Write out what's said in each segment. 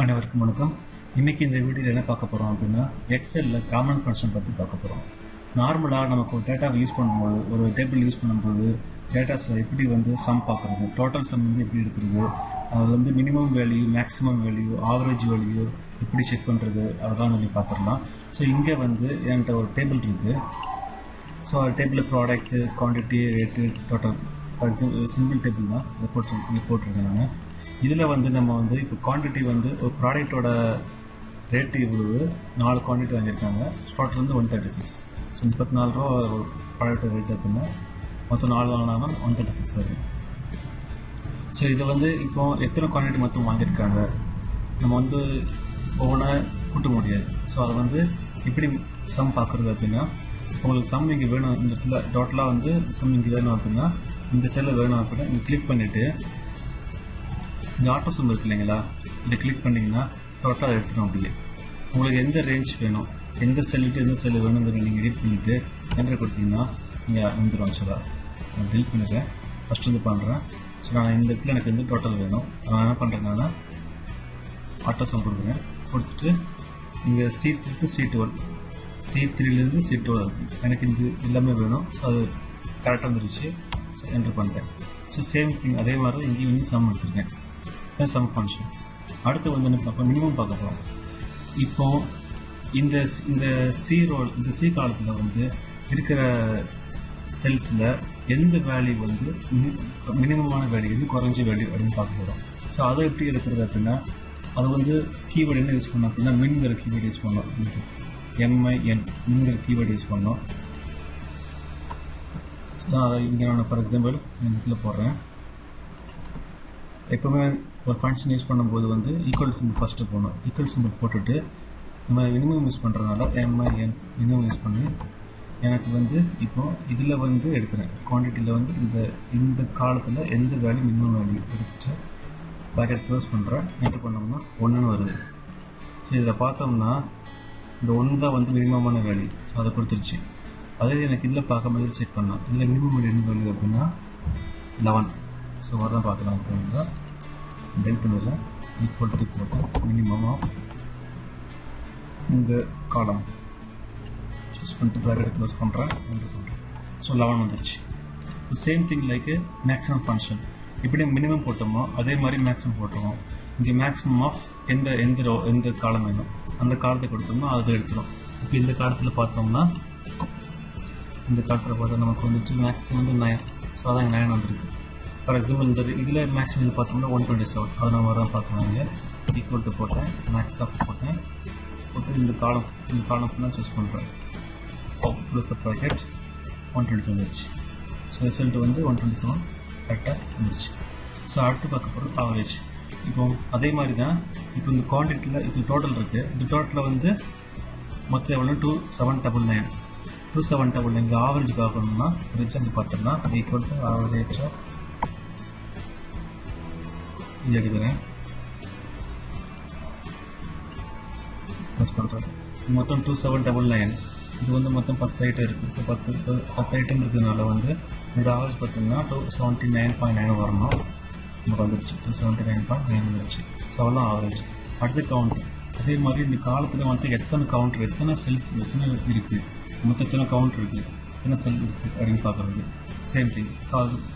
அனைவருக்கும் வணக்கம். இன்றைக்கி இந்த வீடியோவில் என்ன பார்க்க போகிறோம் அப்படின்னா, எக்ஸலில் காமன் ஃபங்க்ஷன் பற்றி பார்க்க போகிறோம். நார்மலாக நமக்கு ஒரு டேட்டாவை யூஸ் பண்ணும்போது, ஒரு டேபிள் யூஸ் பண்ணும்போது டேட்டாஸில் எப்படி சம் பார்க்குறது, டோட்டல் சம் எப்படி எடுக்கிறது, அது minimum value, maximum value, average value எப்படி செக் பண்ணுறது, அதெல்லாம் சொல்லி பார்த்துடலாம். ஸோ இங்கே என்கிட்ட ஒரு டேபிள் இருக்குது. ஸோ அது டேபிளில் product, quantity, rate, total, for example simple table தான் இதை போட்டிருக்கேன் நான். இதில் நம்ம இப்போ குவான்டிட்டி ஒரு ப்ராடக்டோட ரேட்டு இவ்வளவு 4 குவான்டிட்டி வாங்கியிருக்காங்க. டோட்டல் 136. ஸோ 34 ரூபா ஒரு ப்ராடக்டோட ரேட் அப்படின்னா மொத்தம் 4 வாங்கினாங்கன்னா 136 வரும். ஸோ இதை இப்போ எத்தனை குவான்டிட்டி மொத்தம் வாங்கியிருக்காங்க நம்ம ஒவ்வொன்றா கூட்ட முடியாது. ஸோ அதை இப்படி சம் பார்க்குறது அப்படின்னா, உங்களுக்கு சம் இங்கே வேணும், இந்த இடத்துல டோட்டலாக சம் இங்கே வேணும் அப்படின்னா, இந்த செல்லில் வேணும் அப்படின்னா இங்கே கிளிக் பண்ணிவிட்டு இந்த ஆட்டோ சம் இருக்கு இல்லைங்களா, இதை கிளிக் பண்ணிங்கன்னா டோட்டலாக எடுத்துடும். அப்படியே உங்களுக்கு எந்த ரேஞ்ச் வேணும், எந்த செல்லுட்டு எந்த செல்லு வேணுங்கிறத நீங்கள் எடிட் பண்ணிவிட்டு என்ட்ரு கொடுத்தீங்கன்னா நீங்கள் வந்துடும். ஆக்சுவலாக நான் டெலிட் பண்ணிடுறேன். ஃபஸ்ட்டு பண்ணுறேன். ஸோ நான் இந்த இடத்துல எனக்கு டோட்டல் வேணும். நான் என்ன பண்ணுறேன்னா ஆட்டோ சம் கொடுக்குறேன். கொடுத்துட்டு இங்கே C3 to C12, C3லேருந்து C12 இருக்குது. எனக்கு இது எல்லாமே வேணும். ஸோ அது கரெக்டாக வந்துருச்சு. ஸோ என்ட்ரு பண்ணிட்டேன். ஸோ சேம் திங் அதே மாதிரி தான் இங்கேயும் சம் எடுத்துருக்கேன். Sum function. அடுத்து என்ன மினிமம் பார்க்க போகிறோம். இப்போது இந்த இந்த சி காலத்தில் இருக்கிற செல்ஸில் எந்த வேல்யூ மினிமமான வேல்யூ, குறைஞ்ச வேல்யூ அப்படின்னு பார்க்க போகிறோம். ஸோ அதை எப்படி எடுக்கிறது அப்படின்னா, அது கீவேர்டு என்ன யூஸ் பண்ணோம் அப்படின்னா மின்கிற கீவேர்டு யூஸ் பண்ணோம். MIN மின்கிற கீவேர்டு யூஸ் பண்ணோம். ஸோ அதை இங்கே நான் ஃபார் எக்ஸாம்பிள் இதில் போடுறேன். எப்போவுமே ஒரு ஃபங்க்ஷன் யூஸ் பண்ணும்போது ஈக்குவல் சிம்பிள் ஃபஸ்ட்டு போடணும். ஈக்குவல் சிம்பிள் போட்டுட்டு நம்ம மினிமம் யூஸ் பண்ணுறதுனால MIN மினிமம் யூஸ் பண்ணி எனக்கு இப்போது இதில் எடுக்கிறேன். குவான்டிட்டியில் இந்த காலத்தில் எந்த வேல்யூ மினிமம் வேல்யூ எடுத்துட்டு பேக்கெட் க்ளோஸ் பண்ணுறேன். என்ட்ரு பண்ணோம்னா 1ன்னு வருது. ஸோ இதில் பார்த்தோம்னா இந்த 1 தான் மினிமமான வேல்யூ. ஸோ அதை கொடுத்துருச்சு. அதே எனக்கு இதில் பார்க்கும்போது செக் பண்ணலாம். இதில் மினிமம் வேல்யூ என்ன வேல்யூ அப்படின்னா 11. ஸோ வரதான் பார்க்கலாம். அப்படின்னா டெல் பண்ணிடுறேன். ஈக்குவல் டு போட்டு மினிமம் ஆஃப் இந்த காலம் சூஸ் பண்ணிட்டு ப்ராக்கெட் க்ளோஸ் பண்ணுறேன். ஸோ 11 வந்துருச்சு. So same thing like maximum function. இப்படி மினிமம் போட்டோமோ அதே மாதிரி மேக்ஸிமம் போட்டுருவோம். இங்கே மேக்ஸிமம் ஆஃப் எந்த காலம் வேணும் அந்த காலத்தை கொடுத்தோம்னா அதை எடுத்துரும். இப்போ இந்த காலத்தில் பார்த்தோம்னா நமக்கு மேக்ஸிமம் 9. ஸோ அதான் 9 வந்துருக்கு. ஃபார் எக்ஸாம்பிள் இதில் மேக்ஸிமம் பார்த்தோம்னா 127. அதை நம்ம தான் பார்க்கணும். ஈக்குவல் டு போட்டேன், மேக்ஸ் ஆஃப் போட்டு இந்த காலம் ஃபுல்லாக சூஸ் பண்ணுறேன். ப்ளஸ் த ப்ராக்கெட் 127 வந்துருச்சு. ஸோ ரிசல்ட் 127 கரெக்டாக வந்துருச்சு. ஸோ அடுத்து பார்க்க போகிறது ஆவரேஜ். இப்போ அதே மாதிரி தான் இப்போ இந்த குவான்டிட்டியில் இப்போ டோட்டல் இருக்குது. இந்த டோட்டலில் மொத்தம் எவ்வளோ 2799. 2799 ஆவரேஜ் பார்க்கணும்னா ஒரு எக்ஸாம்பிள் பார்த்தோம்னா ஈக்குவல் டு ஆவரேஜ் ஆஃப் இது எடுக்கிறேன். ப்ளஸ் பண்ணுறேன். மொத்தம் 2799. இது மொத்தம் 10 ஐட்டம் இருக்குது. ஸோ 10 ஐட்டம் இருக்கிறதுனால இதோட ஆவரேஜ் பார்த்தீங்கன்னா 279.9 வரணும். நமக்கு வந்துருச்சு. 279.9 வந்துருச்சு. ஸோ அவ்வளோ ஆவரேஜ். அடுத்த கவுண்ட். அதே மாதிரி இந்த காலத்தில் எத்தனை கவுண்டர், எத்தனை செல்ஸ், எத்தனை இருக்குது, மொத்தம் எத்தனை கவுண்ட் இருக்குது, எத்தனை செல் இருக்குது அப்படின்னு பார்க்குறது. சேம் திங்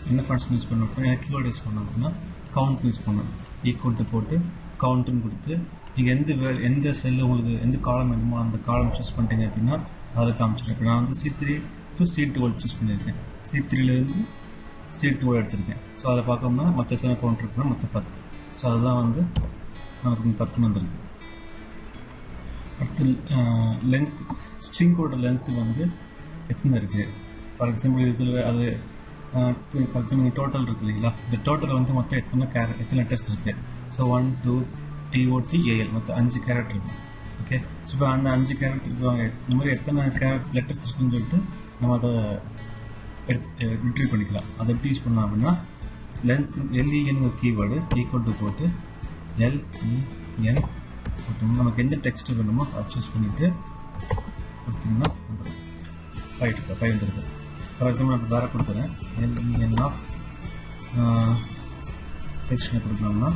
என்ன ஃபங்க்ஷன் யூஸ் பண்ணோம் அப்படின்னா கீவேர்டு யூஸ் பண்ணோம் அப்படின்னா கவுண்ட் யூஸ் பண்ணணும். ஈக்குவல் டு போட்டு கவுண்ட்டுன்னு கொடுத்து நீங்கள் எந்த செல்லு உங்களுக்கு எந்த காலம் வேணுமோ அந்த காலம் சூஸ் பண்ணிட்டீங்க அப்படின்னா அதை காமிச்சிருக்கேன். நான் C3 to C12 சூஸ் பண்ணியிருக்கேன். C3லேருந்து C12 எடுத்திருக்கேன். ஸோ அதை பார்க்கணும்னா மற்ற எத்தனை கவுண்ட் இருக்குன்னா மொத்தம் 10. ஸோ அதுதான் நமக்கு 10 வந்துருக்கு. அடுத்து லென்த், ஸ்ட்ரிங்கோட லென்த்து எத்தனை இருக்குது. ஃபார் எக்ஸாம்பிள் இதில் அது ஃபார் எக்ஸாம்பிள் டோட்டல் இருக்குது இல்லைங்களா, இந்த டோட்டலில் மொத்தம் எத்தனை லெட்டர்ஸ் இருக்குது. ஸோ 1 2 TOTAL மொத்தம் 5 கேரக்டர் இருக்குது. ஓகே. ஸோ இப்போ அந்த 5 கேரக்டர் இருக்குவாங்க. இந்த மாதிரி எத்தனை லெட்டர்ஸ் இருக்குன்னு சொல்லிட்டு நம்ம அதை ரிட்ரீவ் பண்ணிக்கலாம். அதை எப்படி யூஸ் பண்ணலாம் அப்படின்னா லென்த் LEN ஒரு கீவேர்டு ஈக்குவல் டு போட்டு LEN போட்டோம்னா நமக்கு எந்த டெக்ஸ்ட் வேணுமோ அதை சூஸ் பண்ணிவிட்டு கொடுத்தீங்கன்னா 5 வந்துருக்கு. ஃபார் எக்ஸாம்பிள் நான் வேறு கொடுத்துறேன். LEN ஆஃப் டெக்ஸ்ட் கொடுக்கலாம்னா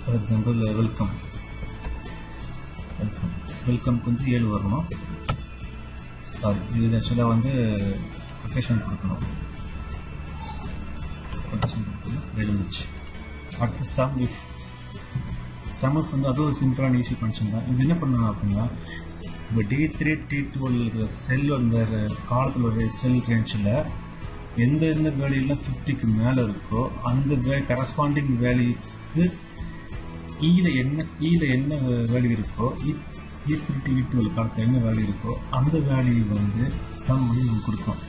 ஃபார் எக்ஸாம்பிள் வெல்கம் வந்து 7 வரணும். சாரி, இது ஆக்சுவலாக வந்து கொட்டேஷன் கொடுக்கணும். கொட்டேஷன் கொடுக்கணும் 7 வந்துச்சு. அடுத்து சம் இஃப் வந்து அது ஒரு சிம்பிளான ஈஸி ஃபங்க்ஷன் தான். இது என்ன பண்ணணும் அப்படின்னா, இப்போ D3 T12 இருக்கிற செல் அந்த காலத்தில் ஒரு செல் ரேஞ்சில் எந்த வேல்யூலாம் 50க்கு மேலே இருக்கோ அந்த கரஸ்பாண்டிங் வேல்யூக்கு ஈல என்ன வேல்யூ இருக்கோ, E3 T12 காலத்தில் என்ன வேல்யூ இருக்கோ அந்த வேல்யூ வந்து சம் பண்ணி நமக்கு கொடுக்கும்.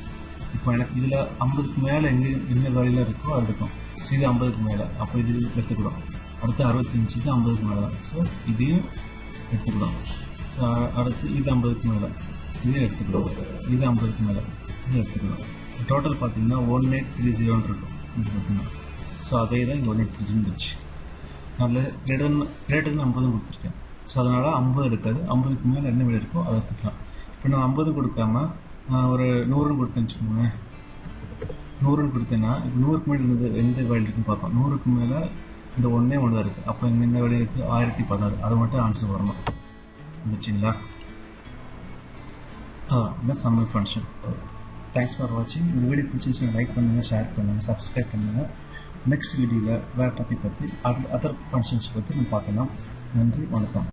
இப்போ எனக்கு இதில் 50க்கு மேலே என்ன வேல்யூலாம் இருக்கோ அது இருக்கும். ஸோ இது 50க்கு மேலே, அப்போ இது எடுத்துக்கிடும். அடுத்து 65 50க்கு மேலே தான், ஸோ இதையும் எடுத்துக்கிடும். ஸோ அடுத்து இது 50க்கு மேலே, இதையும் எடுத்துக்கிடும். இது 50க்கு மேலே, இதையும் எடுத்துக்கிடும். டோட்டல் பார்த்தீங்கன்னா 1830 இருக்கும் இது பார்த்தீங்கன்னா. ஸோ அதே தான் இங்கே 1830 இருந்துச்சு. அதில் கிரேட்டர் 50 கொடுத்துருக்கேன். ஸோ அதனால் 50 எடுக்காது, 50க்கு மேலே என்ன வேலை இருக்கோ அதை எடுத்துக்கலாம். இப்போ நான் 50 கொடுக்காம ஒரு 100 கொடுத்தேன்னு வச்சுக்கோங்க. 100 கொடுத்தேன்னா இப்போ 100க்கு மேலே இருந்தது எந்த வேல்யூ இருக்குன்னு பார்ப்போம். 100க்கு மேலே இந்த ஒன்றே ஒன்று தான் இருக்குது. அப்போ இங்கே என்ன வேல்யூ இருக்குது? 1016. அது மட்டும் ஆன்சர் வரணும். வந்துச்சுங்களா? இதுதான் சம்மர் ஃபங்க்ஷன். தேங்க்ஸ் ஃபார் வாட்சிங். இந்த வீடியோ பிடிச்சிருந்துச்சுன்னா லைக் பண்ணுங்கள், ஷேர் பண்ணுங்கள், சப்ஸ்கிரைப் பண்ணுங்கள். நெக்ஸ்ட் வீடியோவில் வேறு டாபிக் பற்றி அதர் ஃபங்க்ஷன்ஸ் பற்றி நம்ம பார்க்கலாம். நன்றி, வணக்கம்.